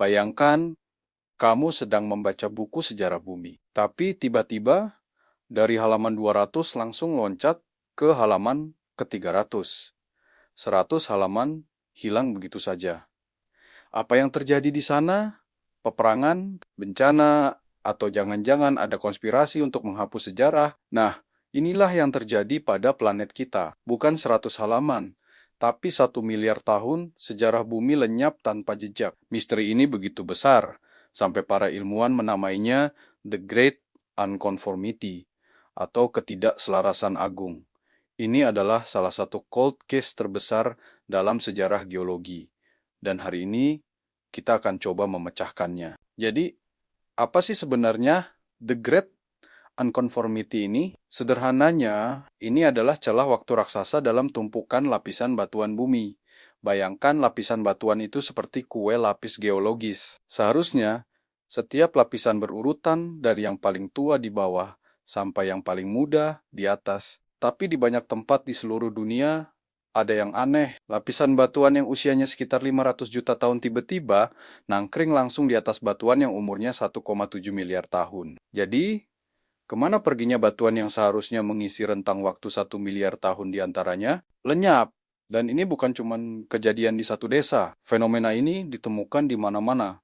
Bayangkan kamu sedang membaca buku sejarah bumi, tapi tiba-tiba dari halaman 200 langsung loncat ke halaman ke-300. 100 halaman hilang begitu saja. Apa yang terjadi di sana? Peperangan, bencana, atau jangan-jangan ada konspirasi untuk menghapus sejarah. Nah, inilah yang terjadi pada planet kita. Bukan 100 halaman, tapi 1 miliar tahun sejarah bumi lenyap tanpa jejak. Misteri ini begitu besar, sampai para ilmuwan menamainya The Great Unconformity, atau ketidakselarasan agung. Ini adalah salah satu cold case terbesar dalam sejarah geologi. Dan hari ini kita akan coba memecahkannya. Jadi, apa sih sebenarnya The Great Unconformity ini? Sederhananya, ini adalah celah waktu raksasa dalam tumpukan lapisan batuan bumi. Bayangkan lapisan batuan itu seperti kue lapis geologis. Seharusnya, setiap lapisan berurutan dari yang paling tua di bawah sampai yang paling muda di atas. Tapi di banyak tempat di seluruh dunia, ada yang aneh. Lapisan batuan yang usianya sekitar 500 juta tahun tiba-tiba nangkring langsung di atas batuan yang umurnya 1,7 miliar tahun. Jadi, kemana perginya batuan yang seharusnya mengisi rentang waktu 1 miliar tahun di antaranya? Lenyap. Dan ini bukan cuma kejadian di satu desa. Fenomena ini ditemukan di mana-mana.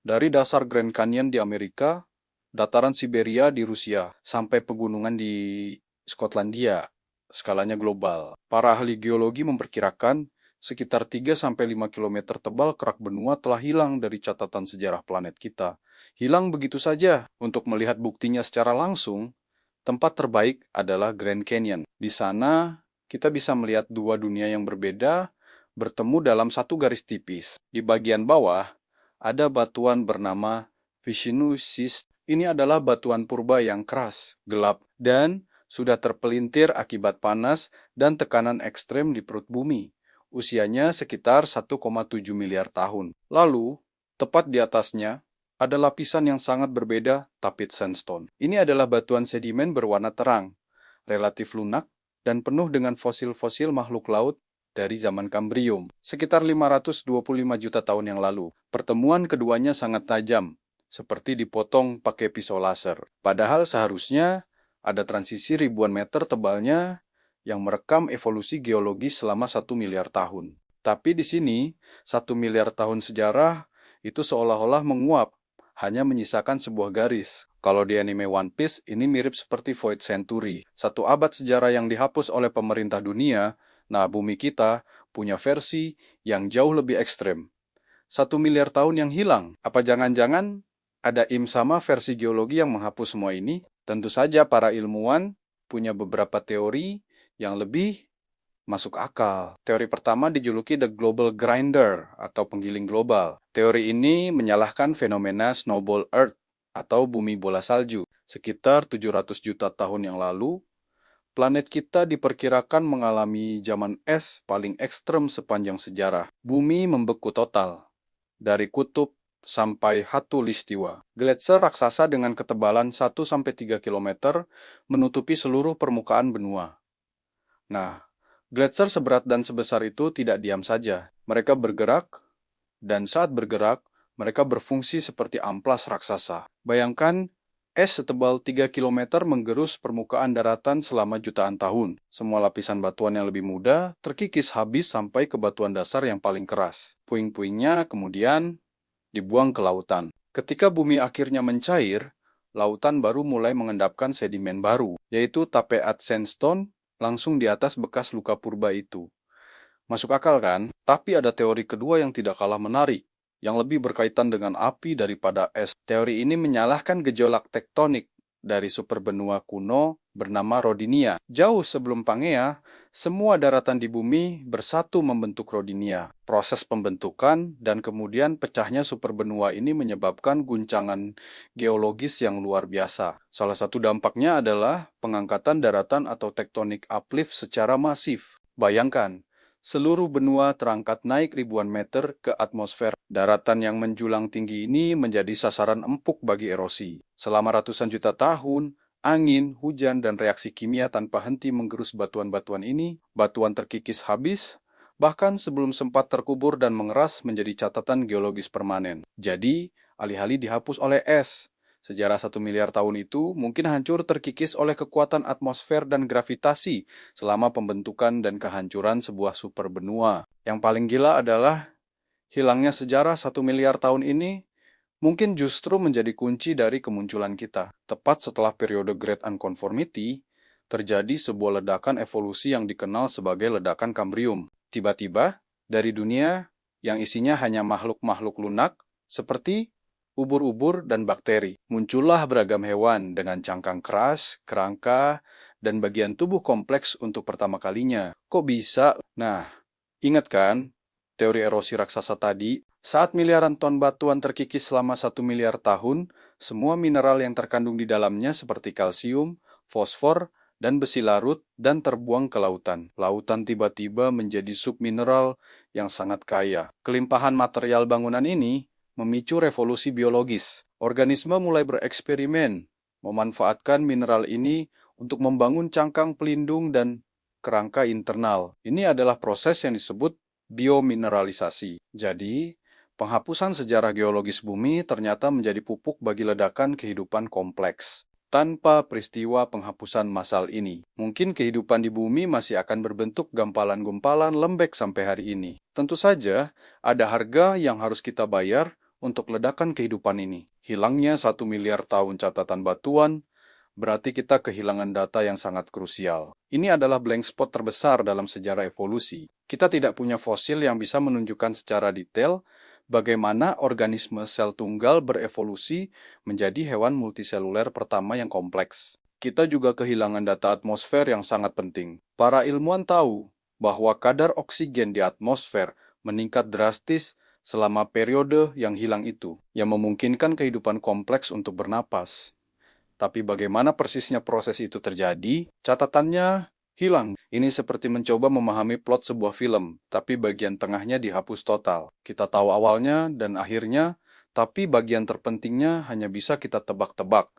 Dari dasar Grand Canyon di Amerika, dataran Siberia di Rusia, sampai pegunungan di Skotlandia. Skalanya global. Para ahli geologi memperkirakan sekitar 3-5 km tebal kerak benua telah hilang dari catatan sejarah planet kita. Hilang begitu saja. Untuk melihat buktinya secara langsung, tempat terbaik adalah Grand Canyon. Di sana, kita bisa melihat dua dunia yang berbeda bertemu dalam satu garis tipis. Di bagian bawah, ada batuan bernama Vishnu Schist. Ini adalah batuan purba yang keras, gelap, dan sudah terpelintir akibat panas dan tekanan ekstrem di perut bumi. Usianya sekitar 1,7 miliar tahun. Lalu, tepat di atasnya, ada lapisan yang sangat berbeda, tapit sandstone. Ini adalah batuan sedimen berwarna terang, relatif lunak, dan penuh dengan fosil-fosil makhluk laut dari zaman Kambrium, sekitar 525 juta tahun yang lalu. Pertemuan keduanya sangat tajam, seperti dipotong pakai pisau laser. Padahal seharusnya ada transisi ribuan meter tebalnya yang merekam evolusi geologis selama 1 miliar tahun. Tapi di sini, 1 miliar tahun sejarah itu seolah-olah menguap, hanya menyisakan sebuah garis. Kalau di anime One Piece, ini mirip seperti Void Century. 1 abad sejarah yang dihapus oleh pemerintah dunia. Nah, bumi kita punya versi yang jauh lebih ekstrem. 1 miliar tahun yang hilang. Apa jangan-jangan ada sama versi geologi yang menghapus semua ini? Tentu saja para ilmuwan punya beberapa teori yang lebih masuk akal. Teori pertama dijuluki The Global Grinder atau penggiling global. Teori ini menyalahkan fenomena Snowball Earth atau bumi bola salju. Sekitar 700 juta tahun yang lalu, planet kita diperkirakan mengalami zaman es paling ekstrem sepanjang sejarah. Bumi membeku total, dari kutub sampai khatulistiwa. Gletser raksasa dengan ketebalan 1-3 km menutupi seluruh permukaan benua. Nah, gletser seberat dan sebesar itu tidak diam saja. Mereka bergerak, dan saat bergerak, mereka berfungsi seperti amplas raksasa. Bayangkan, es setebal 3 km menggerus permukaan daratan selama jutaan tahun. Semua lapisan batuan yang lebih muda terkikis habis sampai ke batuan dasar yang paling keras. Puing-puingnya kemudian dibuang ke lautan. Ketika bumi akhirnya mencair, lautan baru mulai mengendapkan sedimen baru, yaitu tapeat sandstone langsung di atas bekas luka purba itu. Masuk akal kan? Tapi ada teori kedua yang tidak kalah menarik, yang lebih berkaitan dengan api daripada es. Teori ini menyalahkan gejolak tektonik dari superbenua kuno bernama Rodinia. Jauh sebelum Pangea, semua daratan di bumi bersatu membentuk Rodinia. Proses pembentukan dan kemudian pecahnya superbenua ini menyebabkan guncangan geologis yang luar biasa. Salah satu dampaknya adalah pengangkatan daratan atau tektonik uplift secara masif. Bayangkan, seluruh benua terangkat naik ribuan meter ke atmosfer. Daratan yang menjulang tinggi ini menjadi sasaran empuk bagi erosi. Selama ratusan juta tahun, angin, hujan, dan reaksi kimia tanpa henti menggerus batuan-batuan ini. Batuan terkikis habis, bahkan sebelum sempat terkubur dan mengeras menjadi catatan geologis permanen. Jadi, alih-alih dihapus oleh es, sejarah 1 miliar tahun itu mungkin hancur terkikis oleh kekuatan atmosfer dan gravitasi selama pembentukan dan kehancuran sebuah superbenua. Yang paling gila adalah hilangnya sejarah 1 miliar tahun ini mungkin justru menjadi kunci dari kemunculan kita. Tepat setelah periode Great Unconformity, terjadi sebuah ledakan evolusi yang dikenal sebagai ledakan Kambrium. Tiba-tiba, dari dunia yang isinya hanya makhluk-makhluk lunak, seperti ubur-ubur dan bakteri, muncullah beragam hewan dengan cangkang keras, kerangka, dan bagian tubuh kompleks untuk pertama kalinya. Kok bisa? Nah, ingat kan teori erosi raksasa tadi? Saat miliaran ton batuan terkikis selama 1 miliar tahun, semua mineral yang terkandung di dalamnya seperti kalsium, fosfor, dan besi larut dan terbuang ke lautan. Lautan tiba-tiba menjadi submineral yang sangat kaya. Kelimpahan material bangunan ini memicu revolusi biologis. Organisme mulai bereksperimen, memanfaatkan mineral ini untuk membangun cangkang pelindung dan kerangka internal. Ini adalah proses yang disebut biomineralisasi. Jadi, penghapusan sejarah geologis bumi ternyata menjadi pupuk bagi ledakan kehidupan kompleks. Tanpa peristiwa penghapusan massal ini, mungkin kehidupan di bumi masih akan berbentuk gumpalan-gumpalan lembek sampai hari ini. Tentu saja, ada harga yang harus kita bayar untuk ledakan kehidupan ini. Hilangnya 1 miliar tahun catatan batuan, berarti kita kehilangan data yang sangat krusial. Ini adalah blank spot terbesar dalam sejarah evolusi. Kita tidak punya fosil yang bisa menunjukkan secara detail bagaimana organisme sel tunggal berevolusi menjadi hewan multiseluler pertama yang kompleks. Kita juga kehilangan data atmosfer yang sangat penting. Para ilmuwan tahu bahwa kadar oksigen di atmosfer meningkat drastis selama periode yang hilang itu, yang memungkinkan kehidupan kompleks untuk bernapas. Tapi bagaimana persisnya proses itu terjadi? Catatannya hilang. Ini seperti mencoba memahami plot sebuah film, tapi bagian tengahnya dihapus total. Kita tahu awalnya dan akhirnya, tapi bagian terpentingnya hanya bisa kita tebak-tebak.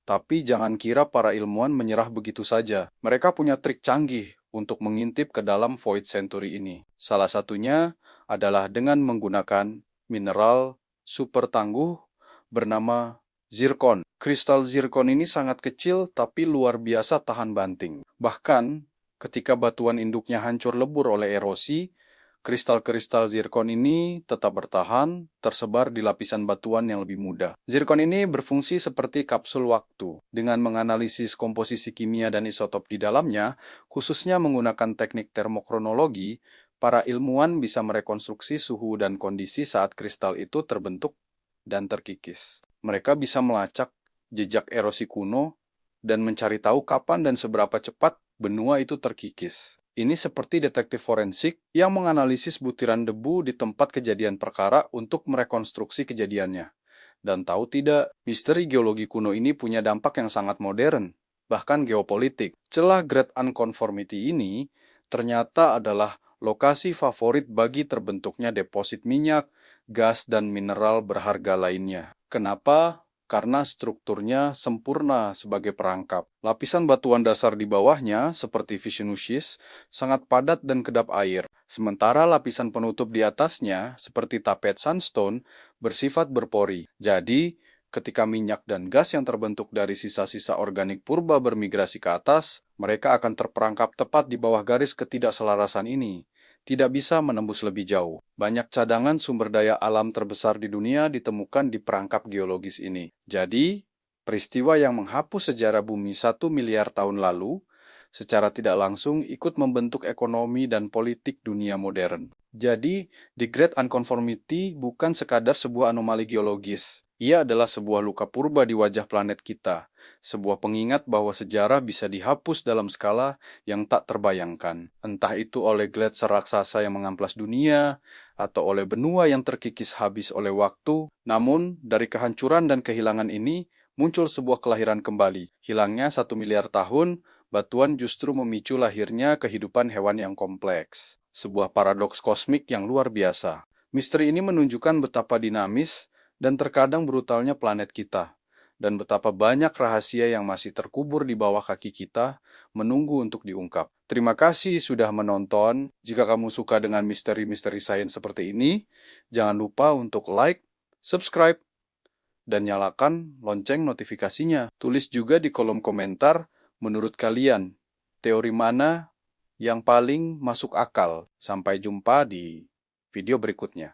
Tapi jangan kira para ilmuwan menyerah begitu saja. Mereka punya trik canggih untuk mengintip ke dalam Void Century ini. Salah satunya adalah dengan menggunakan mineral super tangguh bernama zirkon. Kristal zirkon ini sangat kecil tapi luar biasa tahan banting. Bahkan, ketika batuan induknya hancur lebur oleh erosi, kristal-kristal zirkon ini tetap bertahan, tersebar di lapisan batuan yang lebih mudah. Zirkon ini berfungsi seperti kapsul waktu. Dengan menganalisis komposisi kimia dan isotop di dalamnya, khususnya menggunakan teknik termokronologi, para ilmuwan bisa merekonstruksi suhu dan kondisi saat kristal itu terbentuk dan terkikis. Mereka bisa melacak jejak erosi kuno dan mencari tahu kapan dan seberapa cepat benua itu terkikis. Ini seperti detektif forensik yang menganalisis butiran debu di tempat kejadian perkara untuk merekonstruksi kejadiannya. Dan tahu tidak, misteri geologi kuno ini punya dampak yang sangat modern, bahkan geopolitik. Celah Great Unconformity ini ternyata adalah lokasi favorit bagi terbentuknya deposit minyak, gas, dan mineral berharga lainnya. Kenapa? Karena strukturnya sempurna sebagai perangkap. Lapisan batuan dasar di bawahnya, seperti Fichenuschies, sangat padat dan kedap air. Sementara lapisan penutup di atasnya, seperti tapet sandstone, bersifat berpori. Jadi, ketika minyak dan gas yang terbentuk dari sisa-sisa organik purba bermigrasi ke atas, mereka akan terperangkap tepat di bawah garis ketidakselarasan ini. Tidak bisa menembus lebih jauh. Banyak cadangan sumber daya alam terbesar di dunia ditemukan di perangkap geologis ini. Jadi, peristiwa yang menghapus sejarah bumi 1 miliar tahun lalu, secara tidak langsung ikut membentuk ekonomi dan politik dunia modern. Jadi, The Great Unconformity bukan sekadar sebuah anomali geologis. Ia adalah sebuah luka purba di wajah planet kita, sebuah pengingat bahwa sejarah bisa dihapus dalam skala yang tak terbayangkan, entah itu oleh gletser raksasa yang mengamplas dunia, atau oleh benua yang terkikis habis oleh waktu. Namun, dari kehancuran dan kehilangan ini, muncul sebuah kelahiran kembali. Hilangnya 1 miliar tahun, batuan justru memicu lahirnya kehidupan hewan yang kompleks. Sebuah paradoks kosmik yang luar biasa. Misteri ini menunjukkan betapa dinamis dan terkadang brutalnya planet kita. dan betapa banyak rahasia yang masih terkubur di bawah kaki kita menunggu untuk diungkap. Terima kasih sudah menonton. Jika kamu suka dengan misteri-misteri sains seperti ini, jangan lupa untuk like, subscribe, dan nyalakan lonceng notifikasinya. Tulis juga di kolom komentar, menurut kalian, teori mana yang paling masuk akal. Sampai jumpa di video berikutnya.